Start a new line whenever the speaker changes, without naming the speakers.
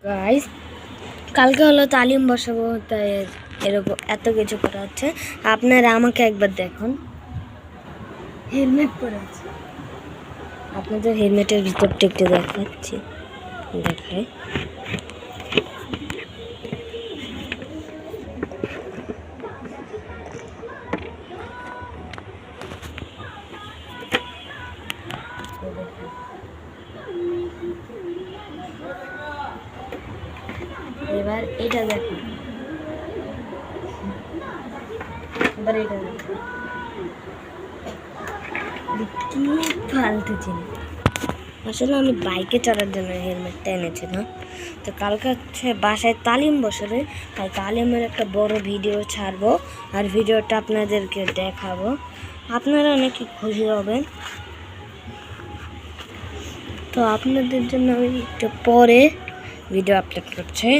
Guys, কালকে হলো তালিম বসাবো, তাই এরকম এত কিছু করা হচ্ছে। আপনারা আমাকে একবার দেখুন, হেলমেট পরে আছে। আপনাদের হেলমেটের ভিতরটা একটু দেখাচ্ছি, দেখাই। এবার এটা দেখুন, এবার এটা দেখুন, কি ফালতু জিনিস। আসলে আমি বাইকে চড়ার জন্য হেলমেটটা এনেছিলাম। তো কালকে হচ্ছে বাসায় তালিম বসাবে, তাই তালিমের একটা বড় ভিডিও ছাড়বো, আর ভিডিওটা আপনাদেরকে দেখাবো। আপনারা অনেকে খুশি হবেন। তো আপনাদের জন্য আমি একটু পরে ভিডিও আপলোড করছি।